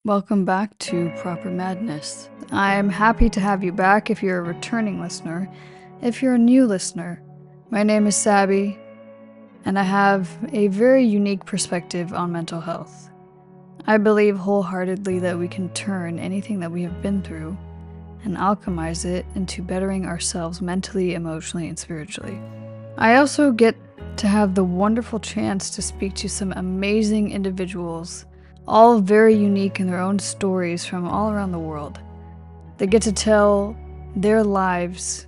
Welcome back to Proper Madness. I'm happy to have you back if you're a returning listener. If you're a new listener, my name is Sabby, and I have a very unique perspective on mental health. I believe wholeheartedly that we can turn anything that we have been through and alchemize it into bettering ourselves mentally, emotionally, and spiritually. I also get to have the wonderful chance to speak to some amazing individuals, all very unique in their own stories from all around the world. They get to tell their lives,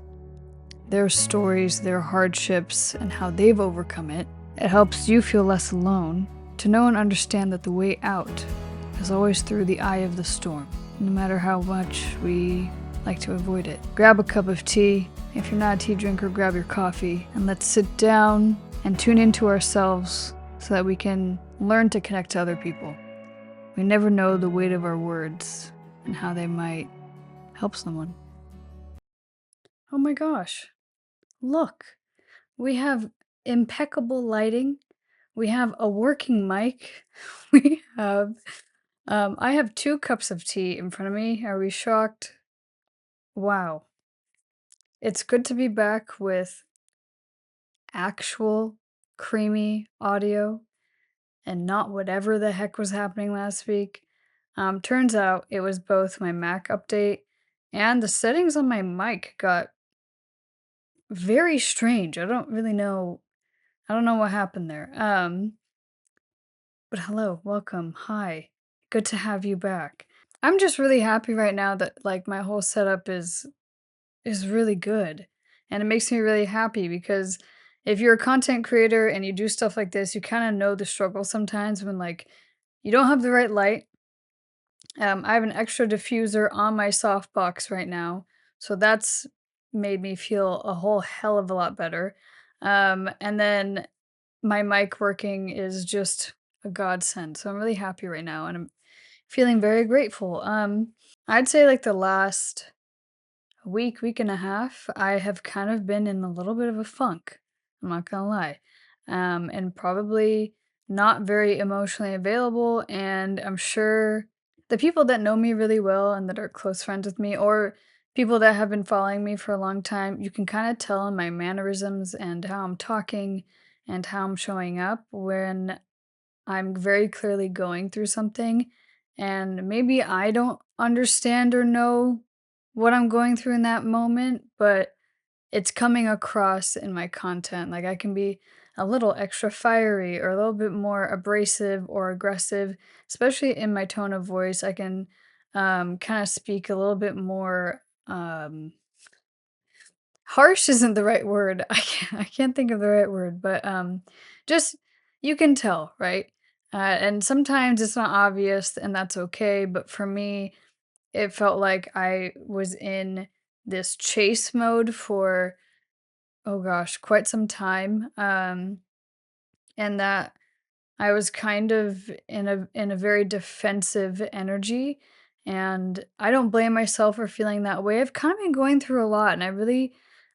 their stories, their hardships, and how they've overcome it. It helps you feel less alone, to know and understand that the way out is always through the eye of the storm, no matter how much we like to avoid it. Grab a cup of tea. If you're not a tea drinker, grab your coffee, and let's sit down and tune into ourselves so that we can learn to connect to other people. We never know the weight of our words and how they might help someone. Oh my gosh, look, we have impeccable lighting. We have a working mic. We have, I have 2 cups of tea in front of me. Are we shocked? Wow. It's good to be back with actual creamy audio and not whatever the heck was happening last week. Turns out it was both my Mac update and the settings on my mic got very strange. I don't really know. I don't know what happened there. But hello, welcome, hi. Good to have you back. I'm just really happy right now that like my whole setup is really good. And it makes me really happy because if you're a content creator and you do stuff like this, you kind of know the struggle sometimes when like you don't have the right light. I have an extra diffuser on my softbox right now, so that's made me feel a whole hell of a lot better. And then my mic working is just a godsend. So I'm really happy right now and I'm feeling very grateful. I'd say like the last week and a half, I have kind of been in a little bit of a funk. I'm not gonna lie. And probably not very emotionally available. And I'm sure the people that know me really well and that are close friends with me, or people that have been following me for a long time, you can kind of tell in my mannerisms and how I'm talking and how I'm showing up when I'm very clearly going through something, and maybe I don't understand or know what I'm going through in that moment, but it's coming across in my content. Like I can be a little extra fiery or a little bit more abrasive or aggressive, especially in my tone of voice. I can kind of speak a little bit more harsh isn't the right word. I can't think of the right word, but, just you can tell, right? And sometimes it's not obvious, and that's okay, but for me, it felt like I was in this chase mode for, oh gosh, quite some time, and that I was kind of in a very defensive energy, and I don't blame myself for feeling that way. I've kind of been going through a lot, and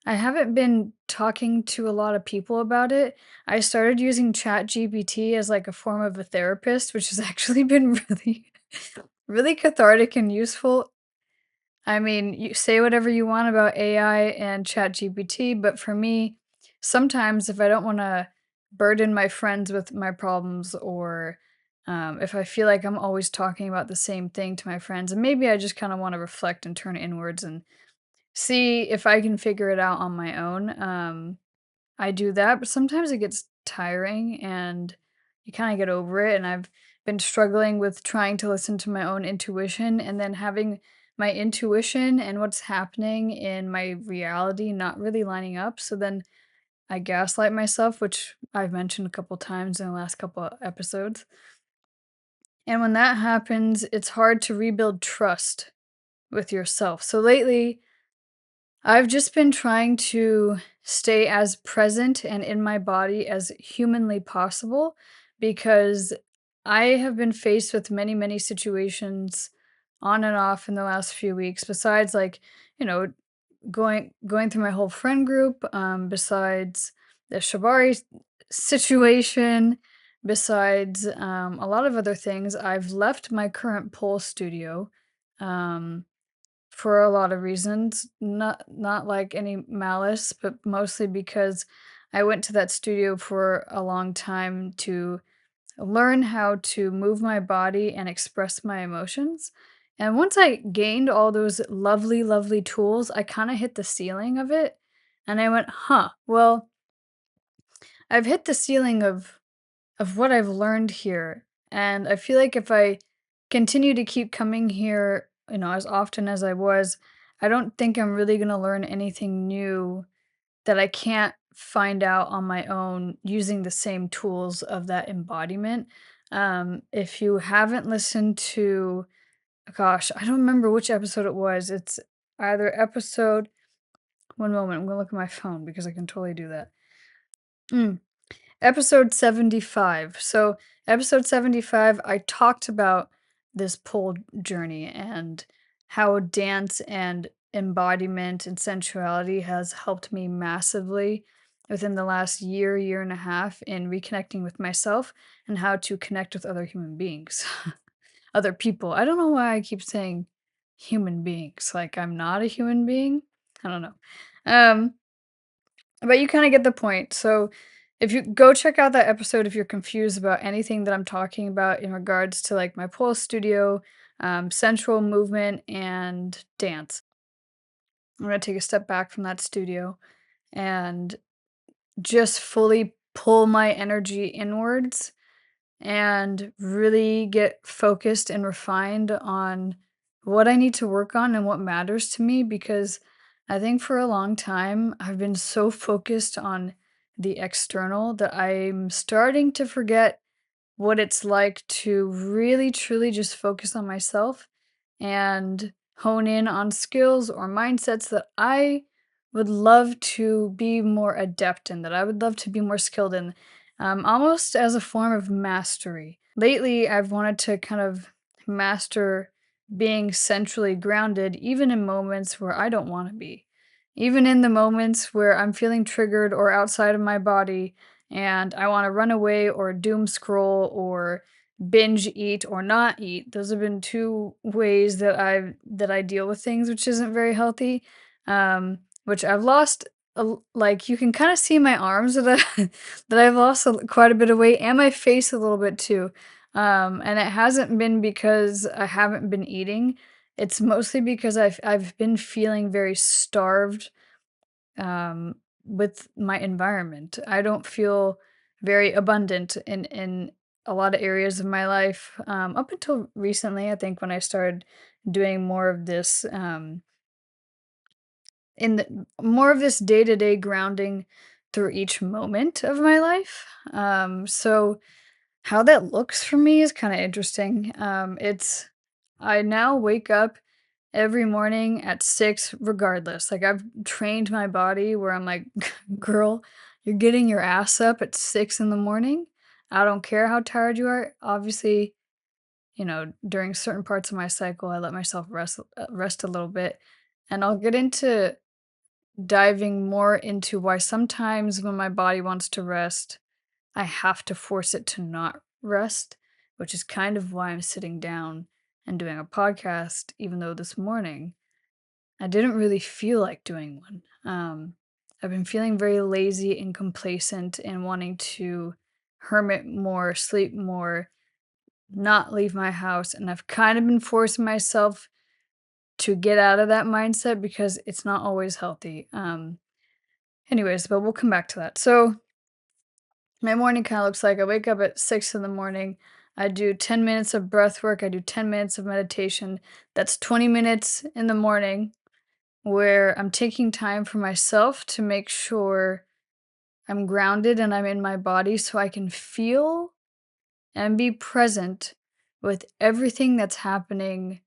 I haven't been talking to a lot of people about it. I started using ChatGPT as like a form of a therapist, which has actually been really really cathartic and useful. I mean, you say whatever you want about AI and ChatGPT, but for me, sometimes if I don't want to burden my friends with my problems, or if I feel like I'm always talking about the same thing to my friends, and maybe I just kind of want to reflect and turn inwards and see if I can figure it out on my own, I do that, but sometimes it gets tiring and you kind of get over it. And I've been struggling with trying to listen to my own intuition and then having my intuition and what's happening in my reality not really lining up. So then I gaslight myself, which I've mentioned a couple times in the last couple of episodes. And when that happens, it's hard to rebuild trust with yourself. So lately, I've just been trying to stay as present and in my body as humanly possible because I have been faced with many, many situations on and off in the last few weeks, besides like, you know, going through my whole friend group, besides the Shabari situation, besides a lot of other things, I've left my current pole studio um, for a lot of reasons. Not like any malice, but mostly because I went to that studio for a long time to learn how to move my body and express my emotions. And once I gained all those lovely, lovely tools, I kind of hit the ceiling of it. And I went, huh, well, I've hit the ceiling of what I've learned here. And I feel like if I continue to keep coming here, as often as I was, I don't think I'm really going to learn anything new that I can't find out on my own using the same tools of that embodiment. If you haven't listened to, gosh, I don't remember which episode it was. It's either episode, one moment, I'm gonna look at my phone because I can totally do that. Mm, Episode 75. So, episode 75, I talked about this pole journey and how dance and embodiment and sensuality has helped me massively within the last year, year and a half in reconnecting with myself and how to connect with other human beings, other people. I don't know why I keep saying human beings, like I'm not a human being. I don't know. Um, but you kinda get the point. So, if you go check out that episode if you're confused about anything that I'm talking about in regards to, like, my pole studio, sensual movement, and dance. I'm gonna take a step back from that studio and just fully pull my energy inwards and really get focused and refined on what I need to work on and what matters to me because I think for a long time I've been so focused on the external that I'm starting to forget what it's like to really truly just focus on myself and hone in on skills or mindsets that I would love to be more adept in, that I would love to be more skilled in, almost as a form of mastery. Lately, I've wanted to kind of master being centrally grounded, even in moments where I don't want to be. Even in the moments where I'm feeling triggered or outside of my body, and I want to run away or doom scroll or binge eat or not eat. Those have been two ways that I deal with things, which isn't very healthy. Which I've lost. Like you can kind of see my arms that that I've lost quite a bit of weight and my face a little bit too. And it hasn't been because I haven't been eating. It's mostly because I've been feeling very starved um, with my environment. I don't feel very abundant in a lot of areas of my life. Up until recently, I think when I started doing more of this in the more of this day-to-day grounding through each moment of my life. So how that looks for me is kind of interesting. It's I now wake up every morning at 6 regardless. Like, I've trained my body where I'm like, "Girl, you're getting your ass up at 6 in the morning. I don't care how tired you are." Obviously, during certain parts of my cycle, I let myself rest a little bit, and I'll get into diving more into why sometimes when my body wants to rest, I have to force it to not rest, which is kind of why I'm sitting down and doing a podcast, even though this morning I didn't really feel like doing one. I've been feeling very lazy and complacent and wanting to hermit more, sleep more, not leave my house. And I've kind of been forcing myself to get out of that mindset because it's not always healthy. Anyways, but we'll come back to that. So, my morning kind of looks like I wake up at 6 in the morning. I do 10 minutes of breath work. I do 10 minutes of meditation. That's 20 minutes in the morning where I'm taking time for myself to make sure I'm grounded and I'm in my body so I can feel and be present with everything that's happening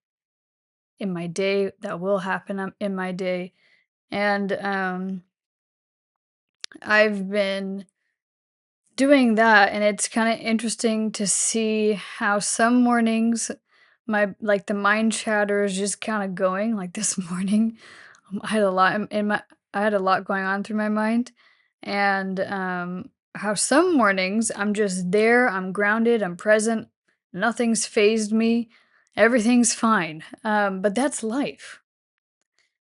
in my day that will happen in my day. And I've been doing that and it's kind of interesting to see how some mornings the mind chatter is just kind of going like this morning. I had a lot in my I had a lot going on through my mind, and how some mornings I'm just there, I'm grounded, I'm present, nothing's phased me, everything's fine. But that's life.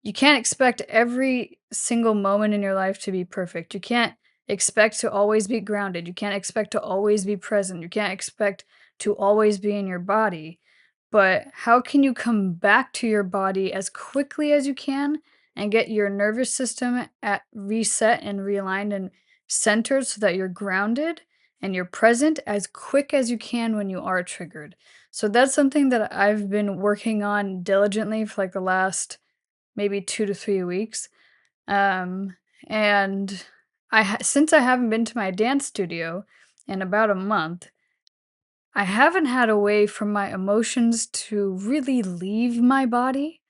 You can't expect every single moment in your life to be perfect. You can't expect to always be grounded. You can't expect to always be present. You can't expect to always be in your body. But how can you come back to your body as quickly as you can and get your nervous system at reset and realigned and centered so that you're grounded and you're present as quick as you can when you are triggered? So that's something that I've been working on diligently for like the last maybe 2 to 3 weeks, um, and since I haven't been to my dance studio in about a month, I haven't had a way for my emotions to really leave my body,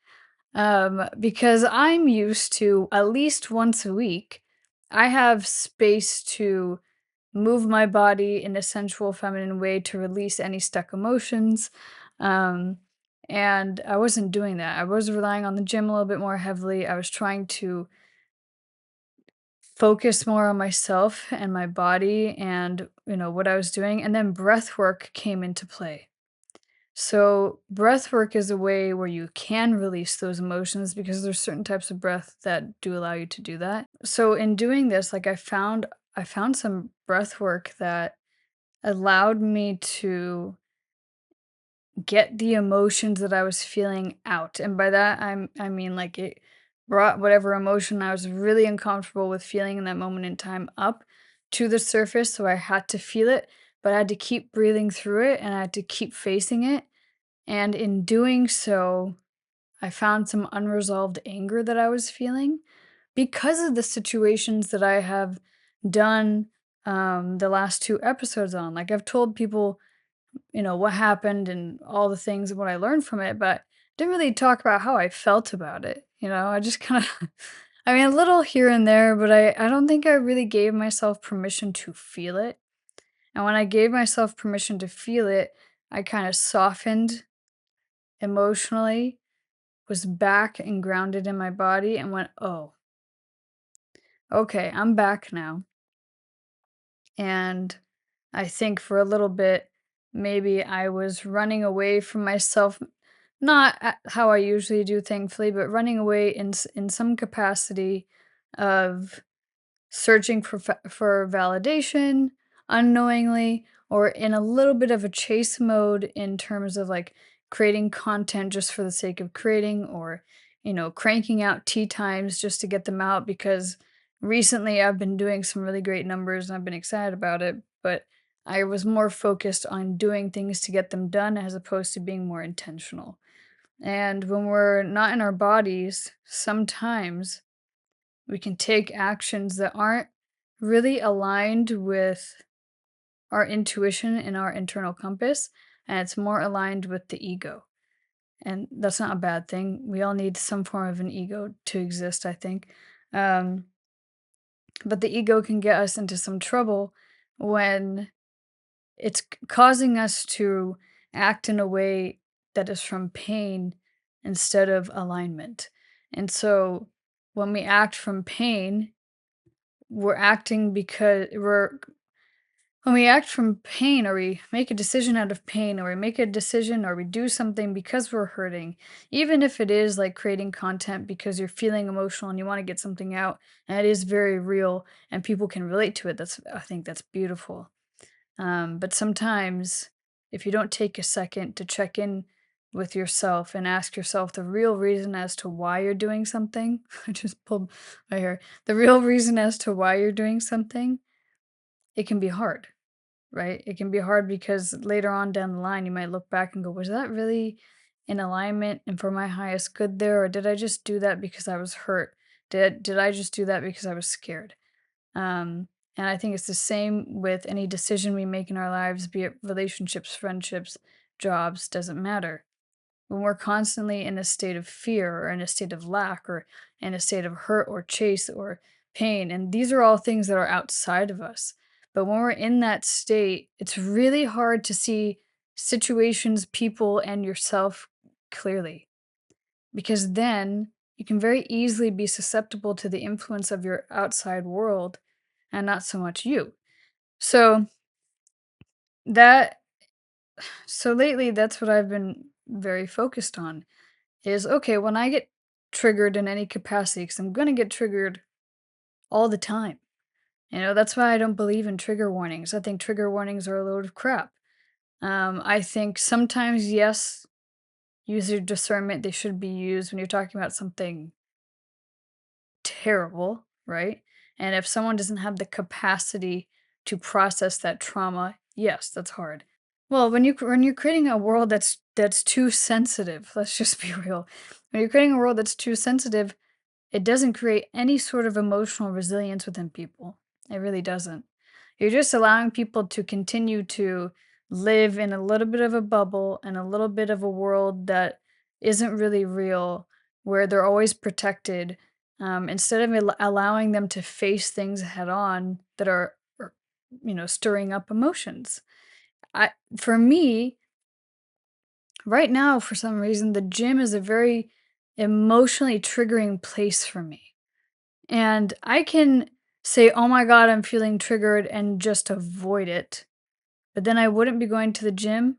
because I'm used to at least once a week, I have space to move my body in a sensual feminine way to release any stuck emotions, um, and I wasn't doing that. I was relying on the gym a little bit more heavily. I was trying to focus more on myself and my body and, what I was doing, and then breath work came into play. So, breath work is a way where you can release those emotions because there's certain types of breath that do allow you to do that. So, in doing this, like I found some breath work that allowed me to get the emotions that I was feeling out. And by that I mean like it brought whatever emotion I was really uncomfortable with feeling in that moment in time up to the surface. So I had to feel it, but I had to keep breathing through it and I had to keep facing it. And in doing so, I found some unresolved anger that I was feeling because of the situations that I have done the last two episodes on. Like I've told people what happened and all the things and what I learned from it, but didn't really talk about how I felt about it. I just kind of, I mean, a little here and there, but I don't think I really gave myself permission to feel it. And when I gave myself permission to feel it, I kind of softened emotionally, was back and grounded in my body, and went, oh, okay, I'm back now. And I think for a little bit, maybe I was running away from myself, not how I usually do, thankfully, but running away in some capacity of searching for validation unknowingly, or in a little bit of a chase mode in terms of like creating content just for the sake of creating, or cranking out tea times just to get them out because recently I've been doing some really great numbers and I've been excited about it, but I was more focused on doing things to get them done as opposed to being more intentional. And when we're not in our bodies, sometimes we can take actions that aren't really aligned with our intuition and our internal compass, and it's more aligned with the ego. And that's not a bad thing. We all need some form of an ego to exist, I think. Um, but the ego can get us into some trouble when it's causing us to act in a way that is from pain instead of alignment. And so when we act from pain, we're acting because we're when we act from pain, or we make a decision out of pain, or we make a decision or we do something because we're hurting, even if it is like creating content because you're feeling emotional and you want to get something out and it is very real and people can relate to it, I think that's beautiful. But sometimes, if you don't take a second to check in with yourself and ask yourself the real reason as to why you're doing something, I just pulled my hair. The real reason as to why you're doing something, it can be hard, right? It can be hard because later on down the line, you might look back and go, was that really in alignment and for my highest good there? Or did I just do that because I was hurt? Did I just do that because I was scared? And I think it's the same with any decision we make in our lives, be it relationships, friendships, jobs, doesn't matter. When we're constantly in a state of fear or in a state of lack or in a state of hurt or chase or pain, and these are all things that are outside of us. But when we're in that state, it's really hard to see situations, people, and yourself clearly because then you can very easily be susceptible to the influence of your outside world and not so much you. So that so lately that's what I've been very focused on is okay, when I get triggered in any capacity, because I'm gonna get triggered all the time. That's why I don't believe in trigger warnings. I think trigger warnings are a load of crap. I think sometimes, yes, use your discernment. They should be used when you're talking about something terrible, right? And if someone doesn't have the capacity to process that trauma, yes, that's hard. Well, when you're creating a world that's too sensitive, let's just be real. When you're creating a world that's too sensitive, it doesn't create any sort of emotional resilience within people. It really doesn't. You're just allowing people to continue to live in a little bit of a bubble and a little bit of a world that isn't really real, where they're always protected, instead of allowing them to face things head on that are, stirring up emotions. For me, right now, for some reason, the gym is a very emotionally triggering place for me. And I can say, "Oh my god, I'm feeling triggered," and just avoid it, but then I wouldn't be going to the gym,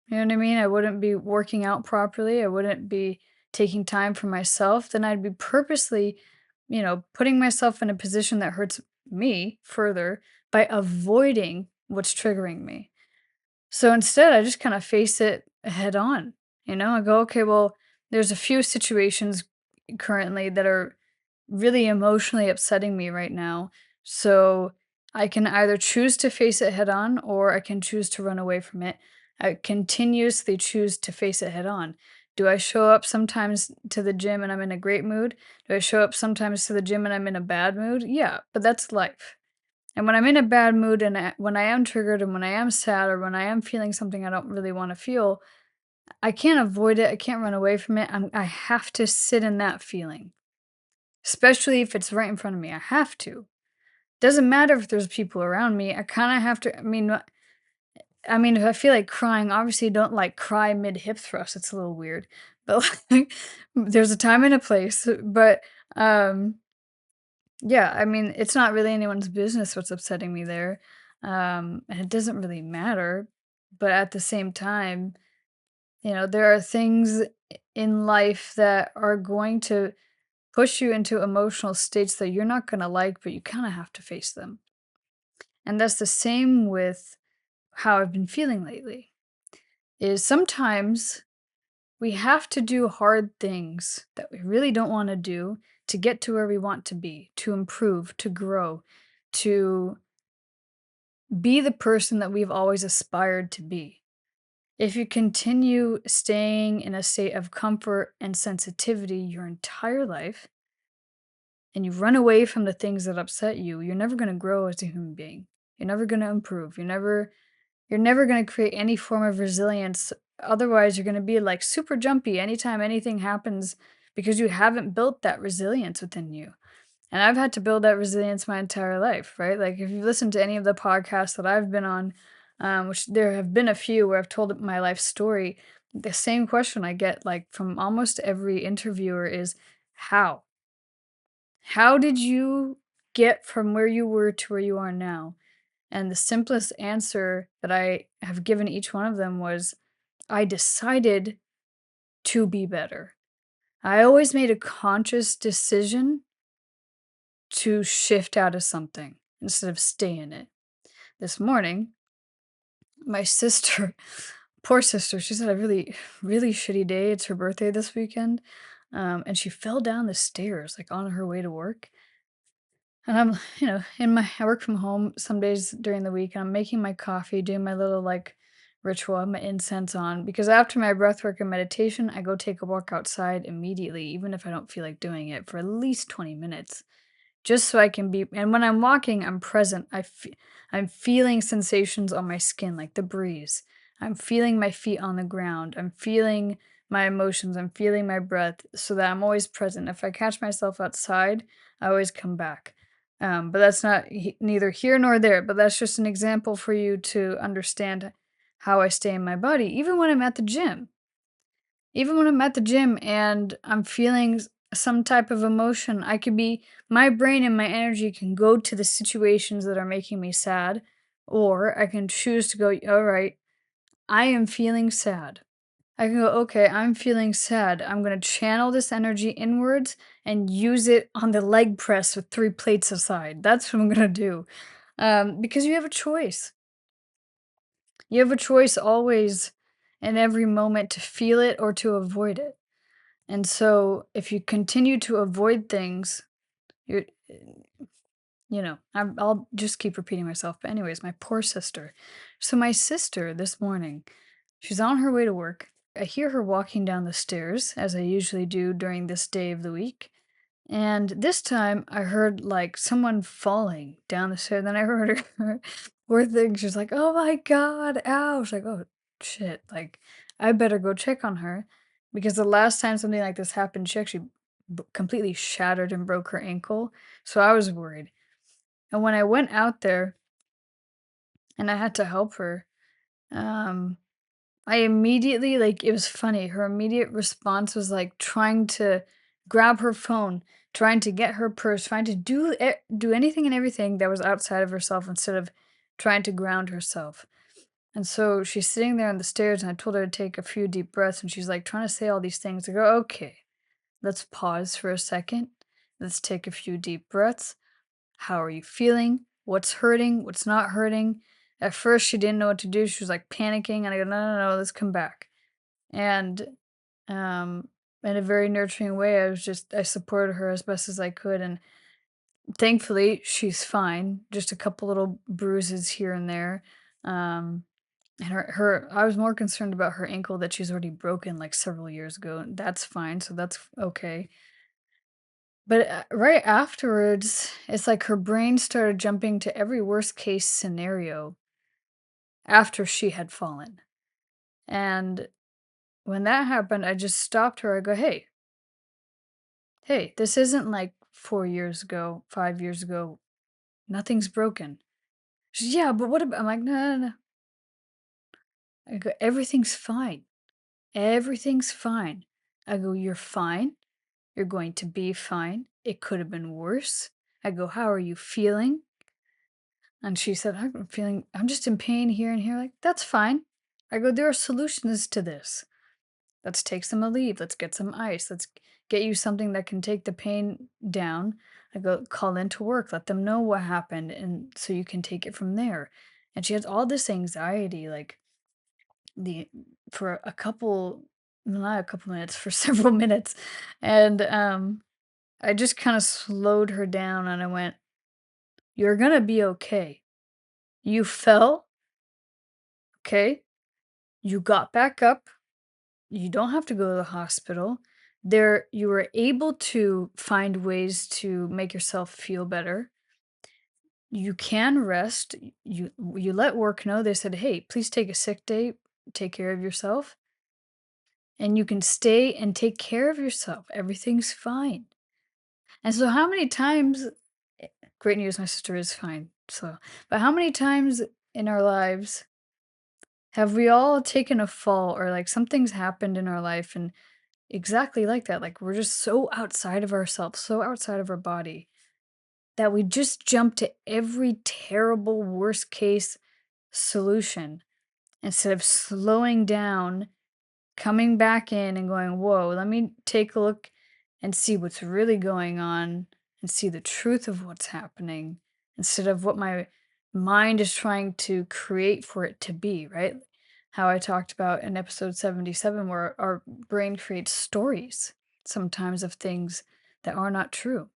you know what I mean? I wouldn't be working out properly, I wouldn't be taking time for myself, then I'd be purposely, putting myself in a position that hurts me further by avoiding what's triggering me. So instead, I just kinda face it head on, I go, "Okay, well, there's a few situations currently that are really emotionally upsetting me right now, so I can either choose to face it head on or I can choose to run away from it." I continuously choose to face it head on. Do I show up sometimes to the gym and I'm in a great mood? Do I show up sometimes to the gym and I'm in a bad mood? Yeah, but that's life. And when I'm in a bad mood and when I am triggered and when I am sad or when I am feeling something I don't really want to feel, I can't avoid it. I can't run away from it. I have to sit in that feeling, especially if it's right in front of me. I have to. Doesn't matter if there's people around me. I kind of have to. I mean, if I feel like crying, obviously don't like cry mid hip thrust. It's a little weird, but like, there's a time and a place. But um, yeah, I mean, it's not really anyone's business what's upsetting me there, and it doesn't really matter, but at the same time, there are things in life that are going to push you into emotional states that you're not gonna like, but you kinda have to face them, and that's the same with how I've been feeling lately, is sometimes we have to do hard things that we really don't wanna do to get to where we want to be, to improve, to grow, to be the person that we've always aspired to be. If you continue staying in a state of comfort and sensitivity your entire life and you run away from the things that upset you, you're never going to grow as a human being. You're never going to improve. You're never going to create any form of resilience. Otherwise, you're going to be like super jumpy anytime anything happens because you haven't built that resilience within you. And I've had to build that resilience my entire life, right? Like if you listen to any of the podcasts that I've been on, which there have been a few where I've told my life story, the same question I get like from almost every interviewer is how? How did you get from where you were to where you are now? And the simplest answer that I have given each one of them was I decided to be better. I always made a conscious decision to shift out of something instead of stay in it. This morning, my sister, poor sister, she's had a really, really shitty day. It's her birthday this weekend. And she fell down the stairs like on her way to work. And I'm, I work from home some days during the week. And I'm making my coffee, doing my little like ritual, I have my incense on because after my breath work and meditation, I go take a walk outside immediately, even if I don't feel like doing it for at least 20 minutes. Just so I can be and when I'm walking, I'm present. I'm feeling sensations on my skin, like the breeze. I'm feeling my feet on the ground. I'm feeling my emotions. I'm feeling my breath so that I'm always present. If I catch myself outside, I always come back. But that's not neither here nor there, but that's just an example for you to understand how I stay in my body, even when I'm at the gym. Even when I'm at the gym and I'm feeling some type of emotion. I could be My brain and my energy can go to the situations that are making me sad, or I can choose to go, all right, I am feeling sad. I can go, okay, I'm feeling sad. I'm going to channel this energy inwards and use it on the leg press with three plates aside. That's what I'm going to do. Because you have a choice. You have a choice always in every moment to feel it or to avoid it. And so if you continue to avoid things, you're, I'll just keep repeating myself. But, anyways, my poor sister. So, my sister this morning, she's on her way to work. I hear her walking down the stairs, as I usually do during this day of the week. And this time I heard like someone falling down the stairs. Then I heard her poor thing. She's like, "Oh my God, ow." She's like, "Oh shit." Like, I better go check on her because the last time something like this happened, she actually completely shattered and broke her ankle. So I was worried. And when I went out there and I had to help her, um, I immediately like it was funny. Her immediate response was like trying to grab her phone, trying to get her purse, trying to do anything and everything that was outside of herself instead of trying to ground herself. And so she's sitting there on the stairs, and I told her to take a few deep breaths, and she's like trying to say all these things. I go, okay, let's pause for a second. Let's take a few deep breaths. How are you feeling? What's hurting? What's not hurting? At first, she didn't know what to do. She was like panicking, and I go, no, no, no, let's come back. And um, in a very nurturing way, I supported her as best as I could. And thankfully, she's fine. Just a couple little bruises here and there. Um, and I was more concerned about her ankle that she's already broken like several years ago. That's fine. So that's okay. But, right afterwards, it's like her brain started jumping to every worst case scenario after she had fallen. And when that happened, I just stopped her. I go, "Hey, hey, this isn't like 4 years ago, 5 years ago. Nothing's broken." She's, "Yeah, but what about?" I'm like, "No, no, no." I go, "Everything's fine. Everything's fine." I go, "You're fine. You're going to be fine. It could have been worse." I go, "How are you feeling?" And she said, I'm just in pain here and here. Like, that's fine. I go, there are solutions to this. Let's take some Aleve. Let's get some ice. Let's get you something that can take the pain down. I go, call into work. Let them know what happened. And so you can take it from there. And she has all this anxiety, like the, for a couple, not a couple minutes, for several minutes. And I just kind of slowed her down and I went, you're going to be okay. You fell. Okay. You got back up. You don't have to go to the hospital. You were able to find ways to make yourself feel better. You can rest. You let work know. They said, "Hey, please take a sick day. Take care of yourself." And you can stay and take care of yourself. Everything's fine. And so how many times great news, my sister is fine. So, but how many times in our lives have we all taken a fall or like something's happened in our life and exactly like that, like, we're just so outside of ourselves, so outside of our body, that we just jump to every terrible worst case solution instead of slowing down, coming back in and going, "Whoa, let me take a look and see what's really going on and see the truth of what's happening," instead of what my mind is trying to create for it to be, right? How I talked about in episode 77, where our brain creates stories sometimes of things that are not true.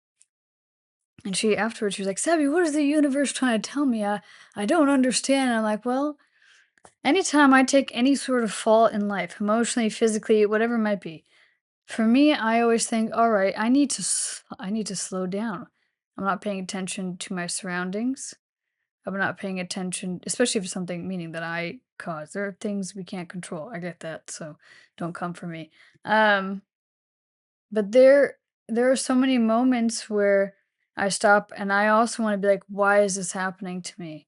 And afterwards, she was like, "Sabby, what is the universe trying to tell me? I don't understand." I'm like, well, anytime I take any sort of fall in life, emotionally, physically, whatever it might be, for me, I always think, all right, I need to slow down. I'm not paying attention to my surroundings. I'm not paying attention, especially if it's something meaning that I caused. There are things we can't control. I get that, so don't come for me. Um, but there are so many moments where I stop and I also want to be like, why is this happening to me?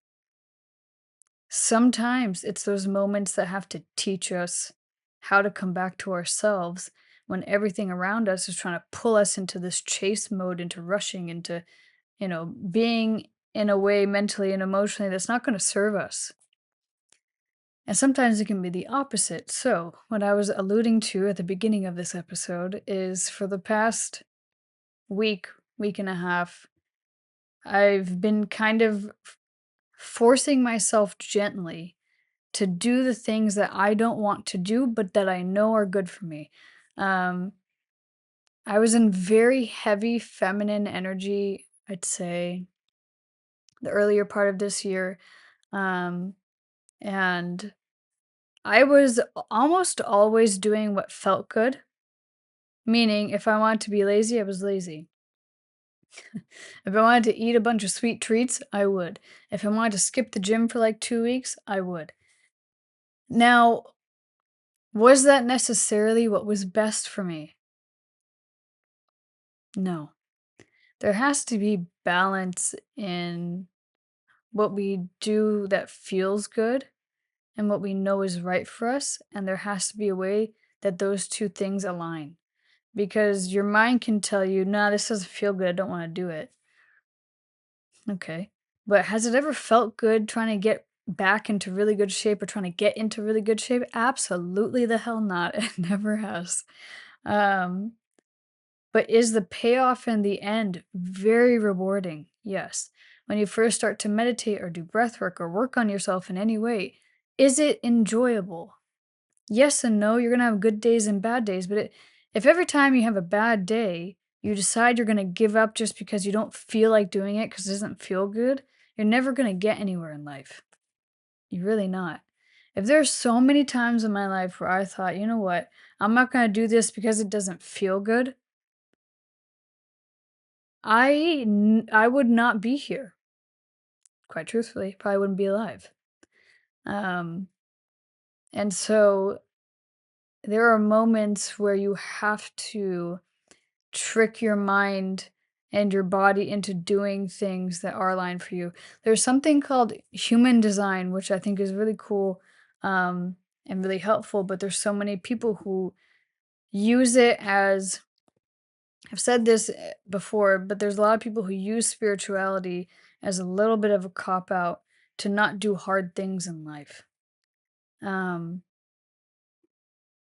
Sometimes it's those moments that have to teach us how to come back to ourselves when everything around us is trying to pull us into this chase mode, into rushing, into, being in a way mentally and emotionally that's not going to serve us. And sometimes it can be the opposite. So, what I was alluding to at the beginning of this episode is for the past week, week and a half, I've been kind of forcing myself gently to do the things that I don't want to do, but that I know are good for me. Um, I was in very heavy feminine energy, I'd say, the earlier part of this year. Um, and I was almost always doing what felt good, meaning if I wanted to be lazy, I was lazy. If I wanted to eat a bunch of sweet treats, I would. If I wanted to skip the gym for like 2 weeks, I would. Now, was that necessarily what was best for me? No. There has to be balance in what we do that feels good and what we know is right for us, and there has to be a way that those two things align. Because your mind can tell you, "Nah, this doesn't feel good, I don't wanna do it." Okay. But has it ever felt good trying to get back into really good shape or trying to get into really good shape? Absolutely the hell not. It never has. Um, but is the payoff in the end very rewarding? Yes. When you first start to meditate or do breath work or work on yourself in any way, is it enjoyable? Yes and no. You're going to have good days and bad days. But if every time you have a bad day, you decide you're going to give up just because you don't feel like doing it because it doesn't feel good, you're never going to get anywhere in life. You're really not. If there's so many times in my life where I thought, you know what, I'm not going to do this because it doesn't feel good, I would not be here. Quite truthfully, probably wouldn't be alive. Um, and so there are moments where you have to trick your mind and your body into doing things that are aligned for you. There's something called human design, which I think is really cool and really helpful, but there's so many people who use it as I've said this before, but there's a lot of people who use spirituality as a little bit of a cop out to not do hard things in life. Um,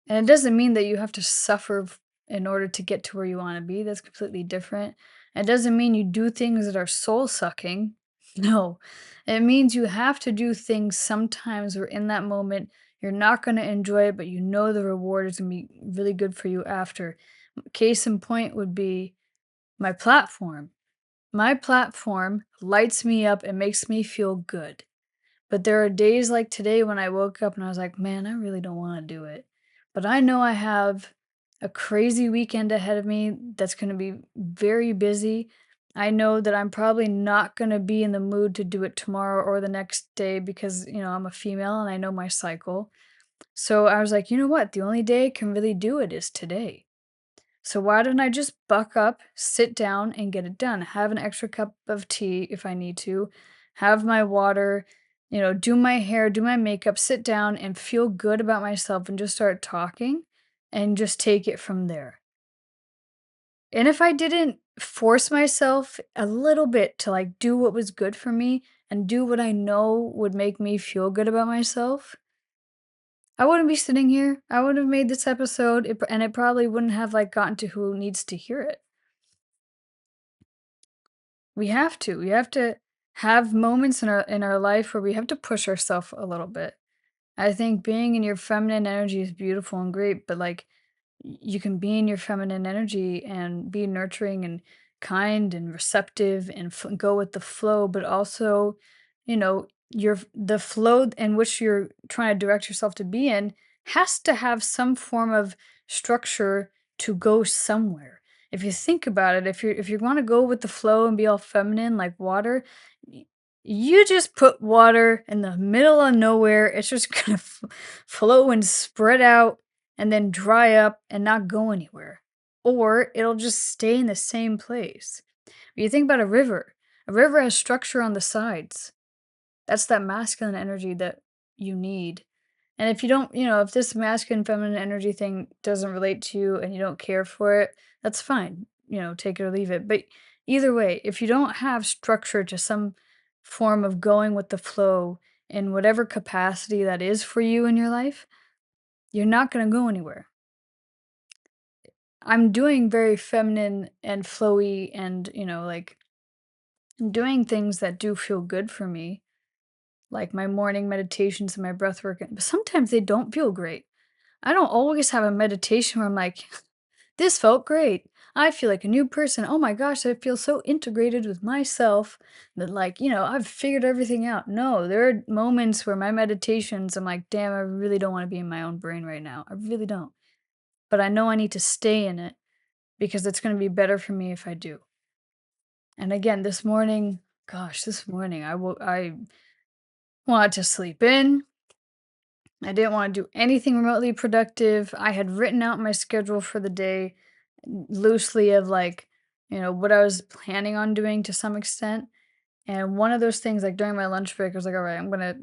and it doesn't mean that you have to suffer in order to get to where you want to be. That's completely different. It doesn't mean you do things that are soul sucking. No, it means you have to do things sometimes where in that moment you're not going to enjoy it, but you know the reward is going to be really good for you after. Case in point would be my platform. My platform lights me up and makes me feel good. But there are days like today when I woke up and I was like, man, I really don't want to do it. But I know I have a crazy weekend ahead of me that's going to be very busy. I know that I'm probably not going to be in the mood to do it tomorrow or the next day because, I'm a female and I know my cycle. So I was like, you know what? The only day I can really do it is today. So why don't I just buck up, sit down, and get it done? Have an extra cup of tea if I need to, have my water, do my hair, do my makeup, sit down and feel good about myself and just start talking and just take it from there. And if I didn't force myself a little bit to like do what was good for me and do what I know would make me feel good about myself, I wouldn't be sitting here. I would have made this episode and it probably wouldn't have like gotten to who needs to hear it. We have to. We have to have moments in our life where we have to push ourselves a little bit. I think being in your feminine energy is beautiful and great, but like you can be in your feminine energy and be nurturing and kind and receptive and go with the flow, but also, the flow in which you're trying to direct yourself to be in has to have some form of structure to go somewhere. If you think about it, if you want to go with the flow and be all feminine like water, y- you just put water in the middle of nowhere. It's just gonna flow and spread out and then dry up and not go anywhere. Or it'll just stay in the same place. When you think about a river has structure on the sides. That's that masculine energy that you need. And if you don't, if this masculine feminine energy thing doesn't relate to you and you don't care for it, that's fine. Take it or leave it. But either way, if you don't have structure to some form of going with the flow in whatever capacity that is for you in your life, you're not going to go anywhere. I'm doing very feminine and flowy and, like doing things that do feel good for me, like my morning meditations and my breath work. But sometimes they don't feel great. I don't always have a meditation where I'm like, this felt great. I feel like a new person. Oh my gosh, I feel so integrated with myself that, like, I've figured everything out. No, there are moments where my meditations, I'm like, damn, I really don't want to be in my own brain right now. I really don't. But I know I need to stay in it because it's going to be better for me if I do. And again, this morning, gosh, this morning I wanted to sleep in. I didn't want to do anything remotely productive. I had written out my schedule for the day loosely of like, what I was planning on doing to some extent. And one of those things, like during my lunch break, I was like, all right,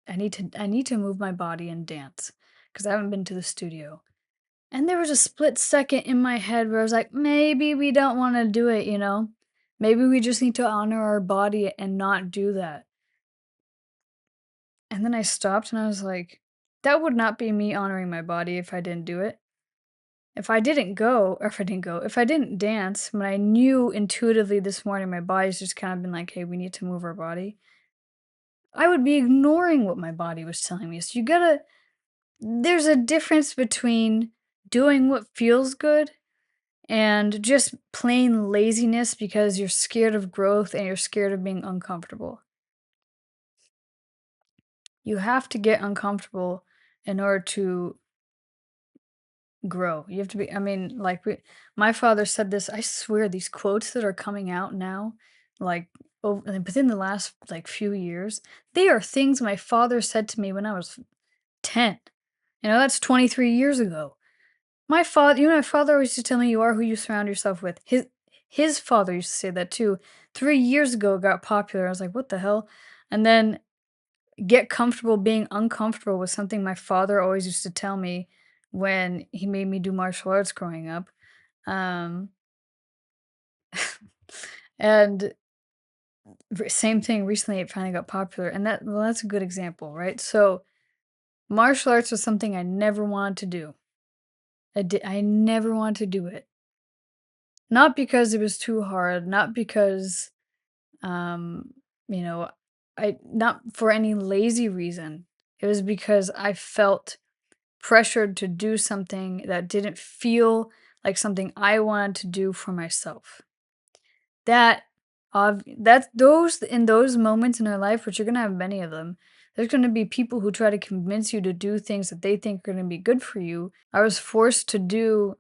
I need to move my body and dance because I haven't been to the studio. And there was a split second in my head where I was like, maybe we don't want to do it. Maybe we just need to honor our body and not do that. And then I stopped and I was like, that would not be me honoring my body if I didn't do it. If I didn't dance, when I knew intuitively this morning my body's just kind of been like, hey, we need to move our body, I would be ignoring what my body was telling me. So there's a difference between doing what feels good and just plain laziness because you're scared of growth and you're scared of being uncomfortable. You have to get uncomfortable in order to grow. You have to be, I mean, like my father said this, I swear these quotes that are coming out now, like within the last like few years, they are things my father said to me when I was 10. That's 23 years ago. My father always used to tell me you are who you surround yourself with. His father used to say that too. 3 years ago it got popular. I was like, what the hell? And then get comfortable being uncomfortable was something my father always used to tell me when he made me do martial arts growing up. Um, and same thing recently, it finally got popular. And that's a good example, right? So, martial arts was something I never wanted to do. I never wanted to do it. Not because it was too hard, not because, um, you know, not for any lazy reason. It was because I felt pressured to do something that didn't feel like something I wanted to do for myself. That that's those in those moments in our life, which you're gonna have many of them, there's gonna be people who try to convince you to do things that they think are gonna be good for you. I was forced to do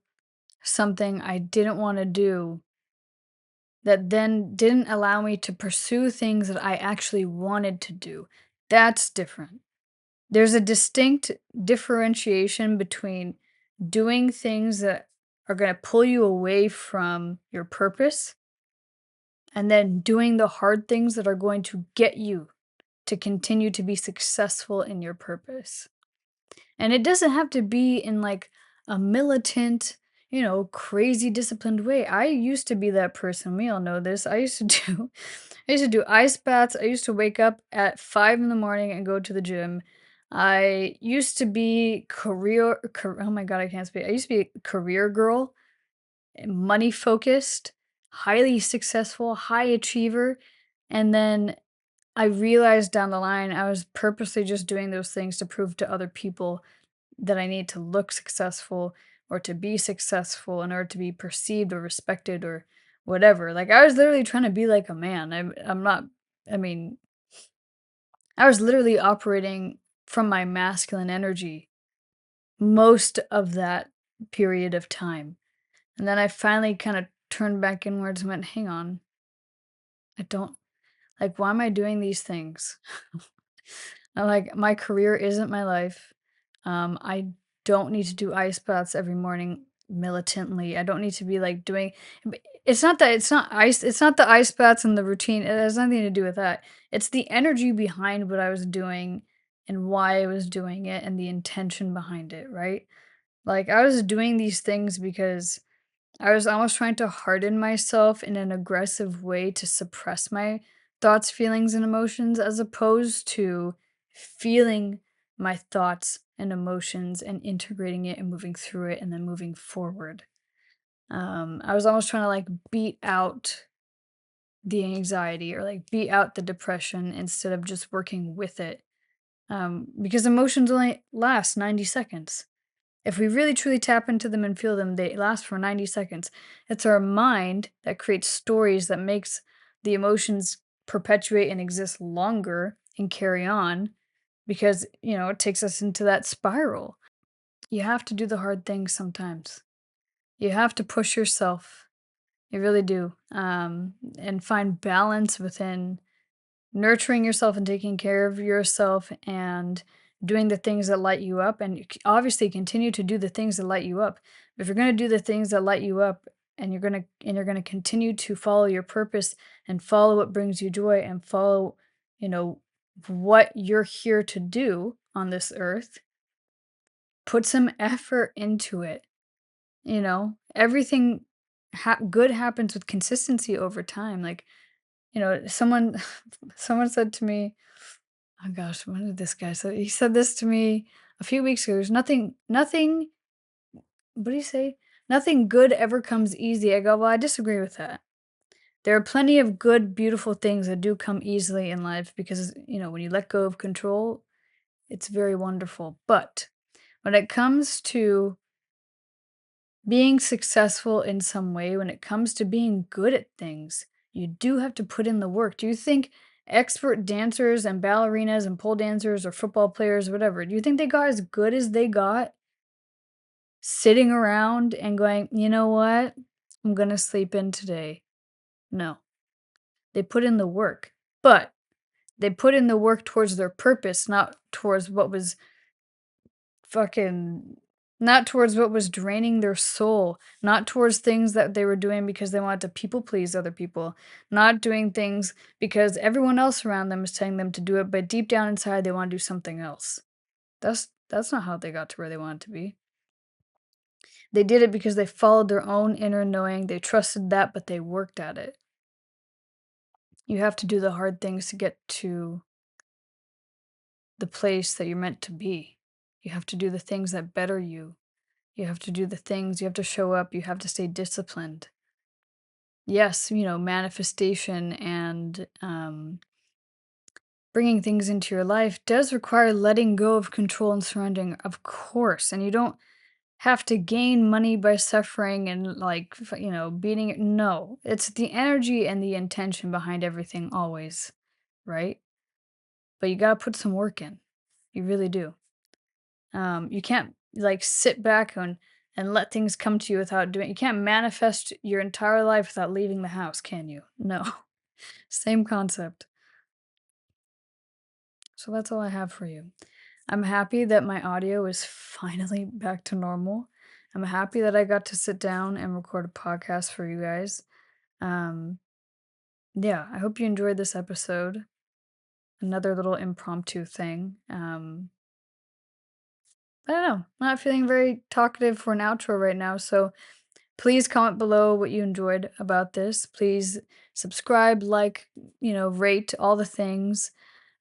something I didn't wanna do that then didn't allow me to pursue things that I actually wanted to do. That's different. There's a distinct differentiation between doing things that are going to pull you away from your purpose and then doing the hard things that are going to get you to continue to be successful in your purpose. And it doesn't have to be in like a militant, crazy disciplined way. I used to be that person. We all know this. I used to do ice baths. I used to wake up at 5 in the morning and go to the gym. I used to be oh my god, I can't speak. I used to be a career girl, money focused, highly successful, high achiever. And then I realized down the line I was purposely just doing those things to prove to other people that I need to look successful or to be successful in order to be perceived or respected or whatever. Like I was literally trying to be like a man. I'm not I mean, I was literally operating from my masculine energy most of that period of time. And then I finally kind of turned back inwards and went, "Hang on. I don't like why am I doing these things?" I'm like, my career isn't my life. I don't need to do ice baths every morning militantly. I don't need to be like doing it's not the ice baths and the routine. It has nothing to do with that. It's the energy behind what I was doing and why I was doing it and the intention behind it, right? Like, I was doing these things because I was almost trying to harden myself in an aggressive way to suppress my thoughts, feelings, and emotions as opposed to feeling my thoughts and emotions and integrating it and moving through it and then moving forward. I was almost trying to like beat out the anxiety or like beat out the depression instead of just working with it. Because emotions only last 90 seconds. If we really truly tap into them and feel them, they last for 90 seconds. It's our mind that creates stories that makes the emotions perpetuate and exist longer and carry on because, it takes us into that spiral. You have to do the hard things sometimes. You have to push yourself. You really do. And find balance within nurturing yourself and taking care of yourself and doing the things that light you up and obviously continue to do the things that light you up. If you're going to do the things that light you up and you're going to continue to follow your purpose and follow what brings you joy and follow, you know, what you're here to do on this earth, put some effort into it. Everything good happens with consistency over time. Like, someone someone said to me, oh gosh, when did this guy say? He said this to me a few weeks ago. There's nothing. What did he say? Nothing good ever comes easy. I go, well, I disagree with that. There are plenty of good, beautiful things that do come easily in life because when you let go of control, it's very wonderful. But when it comes to being successful in some way, when it comes to being good at things, you do have to put in the work. Do you think expert dancers and ballerinas and pole dancers or football players, whatever, do you think they got as good as they got sitting around and going, you know what? I'm going to sleep in today? No. They put in the work, but they put in the work towards their purpose, not towards what was fucking not towards what was draining their soul, not towards things that they were doing because they wanted to people please other people, not doing things because everyone else around them is telling them to do it, but deep down inside they want to do something else. That's not how they got to where they wanted to be. They did it because they followed their own inner knowing, they trusted that, but they worked at it. You have to do the hard things to get to the place that you're meant to be. You have to do the things that better you. You have to do the things, you have to show up, you have to stay disciplined. Yes, manifestation and bringing things into your life does require letting go of control and surrendering, of course. And you don't have to gain money by suffering and like, beating it. No, it's the energy and the intention behind everything always, right? But you got to put some work in. You really do. You can't like sit back and let things come to you without doing. You can't manifest your entire life without leaving the house, can you? No. Same concept. So that's all I have for you. I'm happy that my audio is finally back to normal. I'm happy that I got to sit down and record a podcast for you guys. Um yeah, I hope you enjoyed this episode. Another little impromptu thing. I don't know. I'm not feeling very talkative for an outro right now, so please comment below what you enjoyed about this. Please subscribe, like, rate all the things.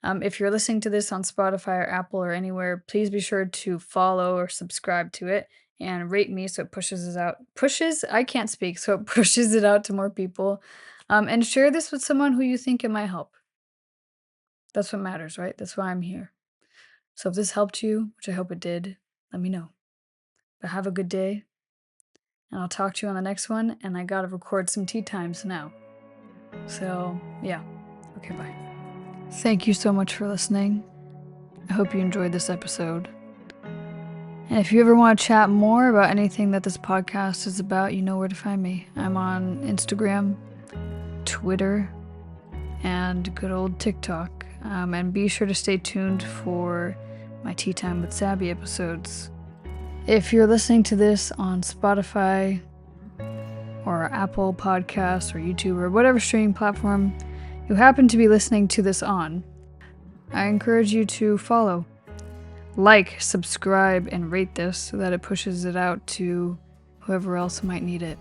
If you're listening to this on Spotify or Apple or anywhere, please be sure to follow or subscribe to it and rate me so it pushes us out. Pushes? I can't speak, so it pushes it out to more people. And share this with someone who you think it might help. That's what matters, right? That's why I'm here. So if this helped you, which I hope it did, let me know. But have a good day, and I'll talk to you on the next one. And I gotta record some tea times now. So, yeah. Okay, bye. Thank you so much for listening. I hope you enjoyed this episode. And if you ever want to chat more about anything that this podcast is about, you know where to find me. I'm on Instagram, Twitter, and good old TikTok. And be sure to stay tuned for my Tea Time with Sabby episodes. If you're listening to this on Spotify or Apple Podcasts or YouTube or whatever streaming platform you happen to be listening to this on, I encourage you to follow like, subscribe, and rate this so that it pushes it out to whoever else might need it.